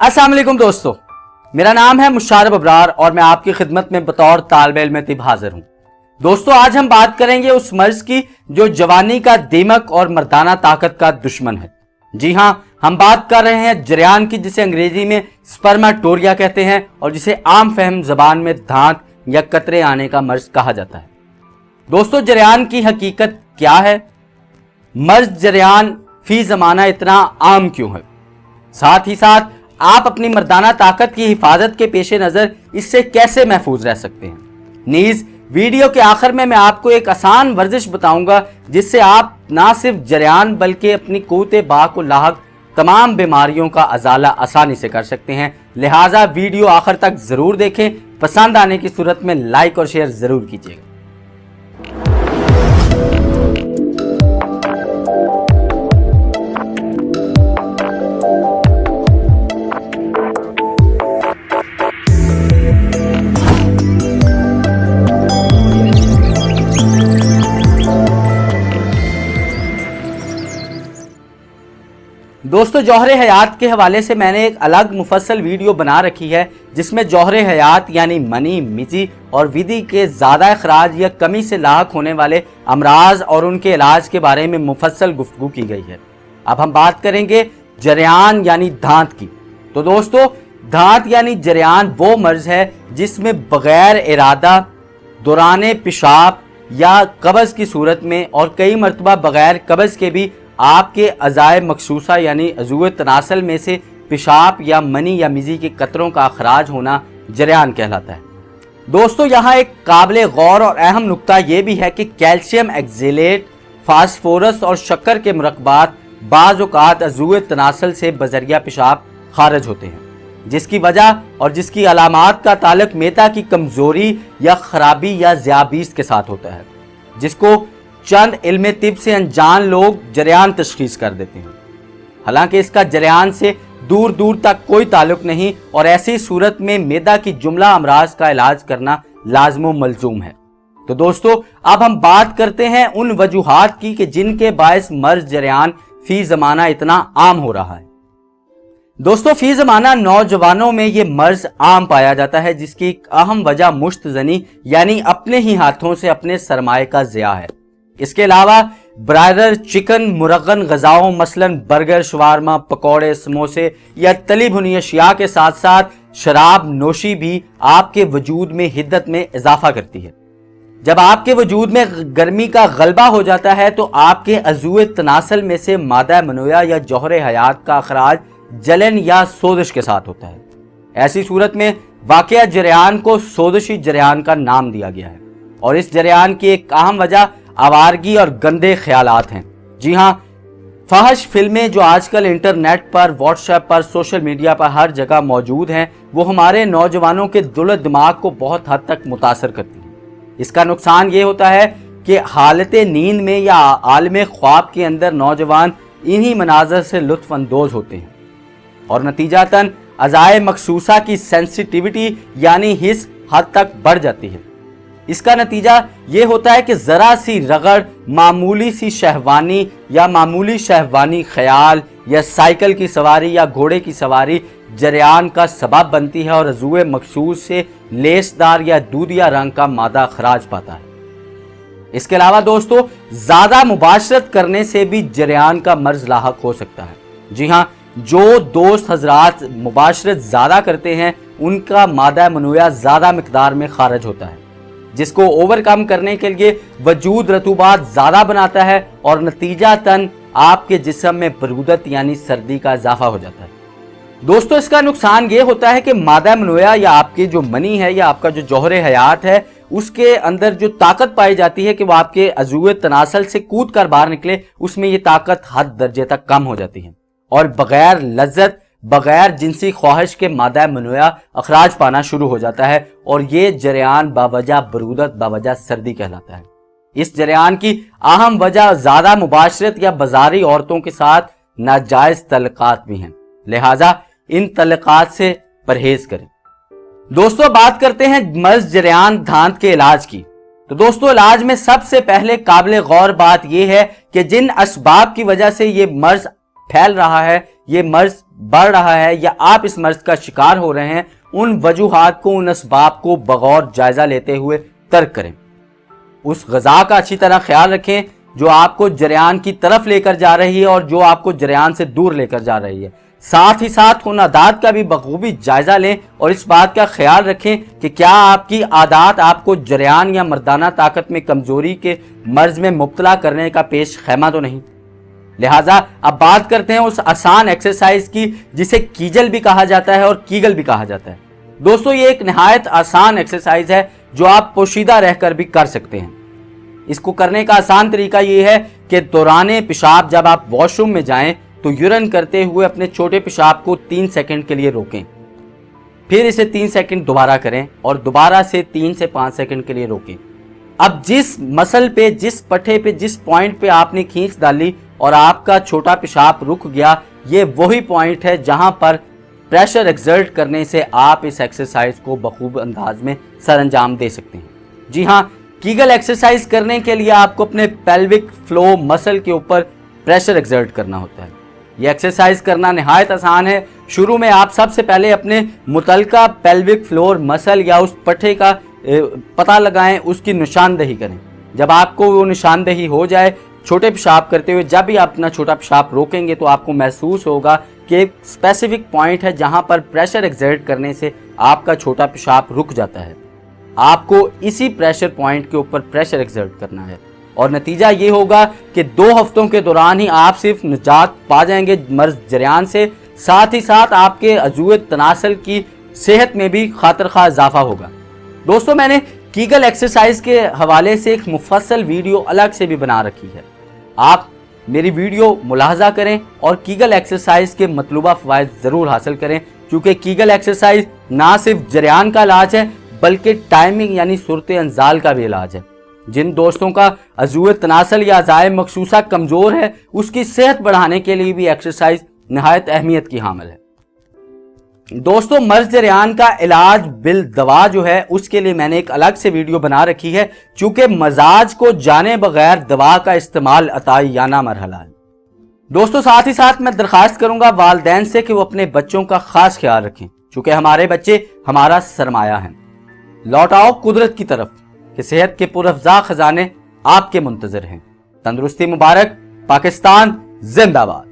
अस्सलाम वालेकुम दोस्तों, मेरा नाम है मुशारफ अबरार और मैं आपकी खिदमत में बतौर तालिब इल्म तिब हाजिर हूँ। दोस्तों, आज हम बात करेंगे उस मर्ज की जो जवानी का दीमक और मर्दाना ताकत का दुश्मन है। जी हाँ, हम बात कर रहे हैं जरियान की, जिसे अंग्रेजी में स्पर्मेटोरिया कहते हैं और जिसे आम फहम जबान में धात या कतरे आने का मर्ज कहा जाता है। दोस्तों, जरियान की हकीकत क्या है? मर्ज जरियान फी जमाना इतना आम क्यों है? साथ ही साथ आप अपनी मर्दाना ताकत की हिफाजत के पेश नज़र इससे कैसे महफूज रह सकते हैं। नीज वीडियो के आखिर में मैं आपको एक आसान वर्जिश बताऊंगा जिससे आप ना सिर्फ जरियान बल्कि अपनी क़ुव्वत बा को लाहक तमाम बीमारियों का अजाला आसानी से कर सकते हैं। लिहाजा वीडियो आखिर तक ज़रूर देखें। पसंद आने की सूरत में लाइक और शेयर ज़रूर कीजिएगा। दोस्तों, जौहरे हयात के हवाले से मैंने एक अलग मुफस्सल वीडियो बना रखी है जिसमें जौहरे हयात यानी मनी, मिजी और विधि के ज़्यादा अखराज या कमी से लाहक होने वाले अमराज और उनके इलाज के बारे में मुफस्सल गुफ्तगू की गई है। अब हम बात करेंगे जरियान यानी धात की। तो दोस्तों, धात यानी जरियान वो मर्ज है जिसमें बग़ैर इरादा दौरान पेशाब या कब्ज़ की सूरत में और कई मरतबा बग़ैर कब्ज़ के भी आपके अज़ाए मखसूसा यानी अज़ूए तनासल में से पेशाब या मनी या मिज़ी के कतरों का अखराज होना जरियान कहलाता है। दोस्तों, यहाँ एक काबिल गौर और अहम नुक्ता ये भी है कि कैल्शियम एक्जेलेट, फास्फोरस और शक्कर के मुरक्बात बाज़ औक़ात अज़ूए तनासल से बज़रिया पेशाब खारिज होते हैं, जिसकी वजह और जिसकी अलामात का ताल्लुक मेदा की कमज़ोरी या ख़राबी या ज़ियाबीस के साथ होता है, जिसको चंद इल्म तिब से अनजान लोग जरियान तशखीस कर देते हैं। हालांकि इसका जरियान से दूर दूर तक कोई ताल्लुक नहीं और ऐसी सूरत में मेदा की जुमला अमराज का इलाज करना लाज़िम मलजूम है। तो दोस्तों, अब हम बात करते हैं उन वजूहात की कि जिनके बायस मर्ज जरियान फी ज़माना इतना आम हो रहा है। दोस्तों, फी ज़माना नौजवानों में ये मर्ज आम पाया जाता है, जिसकी एक अहम वजह मुश्तजनी यानी अपने ही हाथों से अपने सरमाए का ज़िया है। इसके अलावा ब्रायलर चिकन मुरगन गज़ाओं मसलन बर्गर, शवारमा, पकौड़े, समोसे या तली भुनी अशिया के साथ साथ शराब नोशी भी आपके वजूद में हिद्दत में इजाफा करती है। जब आपके वजूद में गर्मी का गलबा हो जाता है तो आपके अज़ूए तनासल में से मादा मनोया या जौहरे हयात का अखराज जलन या सोजिश के साथ होता है। ऐसी सूरत में वाक़या जरियान को सोजिशी जरियान का नाम दिया गया है और इस जरियान की एक अहम वजह आवारगी और गंदे ख्यालात हैं। जी हाँ, फहश फिल्में जो आजकल इंटरनेट पर, व्हाट्सएप पर, सोशल मीडिया पर हर जगह मौजूद हैं, वो हमारे नौजवानों के दिल दिमाग को बहुत हद तक मुतासर करती हैं। इसका नुकसान ये होता है कि हालत नींद में या आलम ख्वाब के अंदर नौजवान इन्हीं मनाजर से लुत्फ अंदोज होते हैं और नतीजातन अज़ाए मखसूसा की सेंसिटिविटी यानी हिस्स हद तक बढ़ जाती है। इसका नतीजा ये होता है कि ज़रा सी रगड़, मामूली सी शहवानी या मामूली शहवानी ख्याल या साइकिल की सवारी या घोड़े की सवारी जरियान का सबब बनती है और अज़ूए मखसूस से लेसदार या दूधिया रंग का मादा खराज पाता है। इसके अलावा दोस्तों, ज़्यादा मुबाशरत करने से भी जरियान का मर्ज लाहक हो सकता है। जी हाँ, जो दोस्त हजरात मुबाशरत ज़्यादा करते हैं उनका मादा मनोया ज़्यादा मिकदार में खारिज होता है, जिसको ओवरकम करने के लिए वजूद रतूबात ज़्यादा बनाता है और नतीजातन आपके जिस्म में बरूदत यानी सर्दी का इजाफा हो जाता है। दोस्तों, इसका नुकसान ये होता है कि मादा मनोया या आपकी जो मनी है या आपका जो जौहरे हयात है उसके अंदर जो ताकत पाई जाती है कि वो आपके अज़ूए तनासल से कूद कर बाहर निकले, उसमें ये ताकत हद दर्जे तक कम हो जाती है और बगैर लज्जत, बगैर जिनसी ख्वाहिश के मादा मनोया अखराज पाना शुरू हो जाता है और ये जरियान बावजह बरूदत, बावजह सर्दी कहलाता है। इस जरियान की अहम वजह ज़्यादा मुबाशरत या बाजारी औरतों के साथ नाजायज तल्लुकात भी हैं। लिहाजा इन तल्लुकात से परहेज करें। दोस्तों, बात करते हैं मर्ज जरियान धात के इलाज की। तो दोस्तों, इलाज में सबसे पहले काबिल गौर बात यह है कि जिन असबाब की वजह से ये मर्ज फैल रहा है, ये मर्ज بڑھ رہا ہے یا آپ اس مرض کا شکار ہو رہے ہیں، ان وجوہات کو، ان اسباب کو بغور جائزہ لیتے ہوئے ترک کریں۔ اس غذا کا اچھی طرح خیال رکھیں جو آپ کو جریان کی طرف لے کر جا رہی ہے اور جو آپ کو جریان سے دور لے کر جا رہی ہے۔ ساتھ ہی ساتھ ان عادات کا بھی بخوبی جائزہ لیں اور اس بات کا خیال رکھیں کہ کیا آپ کی عادات آپ کو جریان یا مردانہ طاقت میں کمزوری کے مرض میں مبتلا کرنے کا پیش خیمہ تو نہیں۔ لہٰذا اب بات کرتے ہیں اس آسان ایکسرسائز کی جسے کیجل بھی کہا جاتا ہے اور کیگل بھی کہا جاتا ہے۔ دوستو یہ ایک نہایت آسان ایکسرسائز ہے جو آپ پوشیدہ رہ کر بھی کر سکتے ہیں۔ اس کو کرنے کا آسان طریقہ یہ ہے کہ دوران پیشاب جب آپ واش روم میں جائیں تو یورن کرتے ہوئے اپنے چھوٹے پیشاب کو 3 سیکنڈ کے لیے روکیں، پھر اسے 3 سیکنڈ دوبارہ کریں اور دوبارہ سے 3 سے 5 سیکنڈ کے لیے روکیں۔ اب جس مسل پہ، جس پٹھے پہ، جس پوائنٹ پہ آپ نے کھینچ ڈالی اور آپ کا چھوٹا پیشاب رک گیا، یہ وہی پوائنٹ ہے جہاں پر پریشر ایکزرٹ کرنے سے آپ اس ایکسرسائز کو بخوب انداز میں سر انجام دے سکتے ہیں۔ جی ہاں، کیگل ایکسرسائز کرنے کے لیے آپ کو اپنے پیلوک فلو مسل کے اوپر پریشر ایکزرٹ کرنا ہوتا ہے۔ یہ ایکسرسائز کرنا نہایت آسان ہے۔ شروع میں آپ سب سے پہلے اپنے متعلقہ پیلوک فلور مسل یا اس پٹھے کا پتہ لگائیں، اس کی نشاندہی کریں۔ جب آپ کو وہ نشاندہی ہو جائے چھوٹے پیشاب کرتے ہوئے، جب بھی آپ اپنا چھوٹا پیشاب روکیں گے تو آپ کو محسوس ہوگا کہ ایک اسپیسیفک پوائنٹ ہے جہاں پر پریشر ایکزرٹ کرنے سے آپ کا چھوٹا پیشاب رک جاتا ہے۔ آپ کو اسی پریشر پوائنٹ کے اوپر پریشر ایکزرٹ کرنا ہے اور نتیجہ یہ ہوگا کہ 2 ہفتوں کے دوران ہی آپ صرف نجات پا جائیں گے مرض جریان سے، ساتھ ہی ساتھ آپ کے عضو تناسل کی صحت میں بھی خاطر خواہ اضافہ ہوگا۔ دوستو میں نے کیگل ایکسرسائز کے حوالے سے ایک مفصل ویڈیو الگ سے بھی بنا رکھی ہے، آپ میری ویڈیو ملاحظہ کریں اور کیگل ایکسرسائز کے مطلوبہ فوائد ضرور حاصل کریں، کیونکہ کیگل ایکسرسائز نہ صرف جریان کا علاج ہے بلکہ ٹائمنگ یعنی صورت انزال کا بھی علاج ہے۔ جن دوستوں کا عضو تناسل یا اعضائے مخصوصہ کمزور ہے، اس کی صحت بڑھانے کے لیے بھی ایکسرسائز نہایت اہمیت کی حامل ہے۔ دوستو مرض جریان کا علاج بالدوا جو ہے اس کے لیے میں نے ایک الگ سے ویڈیو بنا رکھی ہے، چونکہ مزاج کو جانے بغیر دوا کا استعمال عطائیانہ مرحلہ ہے۔ دوستو ساتھ ہی ساتھ میں درخواست کروں گا والدین سے کہ وہ اپنے بچوں کا خاص خیال رکھیں، چونکہ ہمارے بچے ہمارا سرمایہ ہیں۔ لوٹ آؤ قدرت کی طرف کہ صحت کے پرافزا خزانے آپ کے منتظر ہیں۔ تندرستی مبارک، پاکستان زندہ باد۔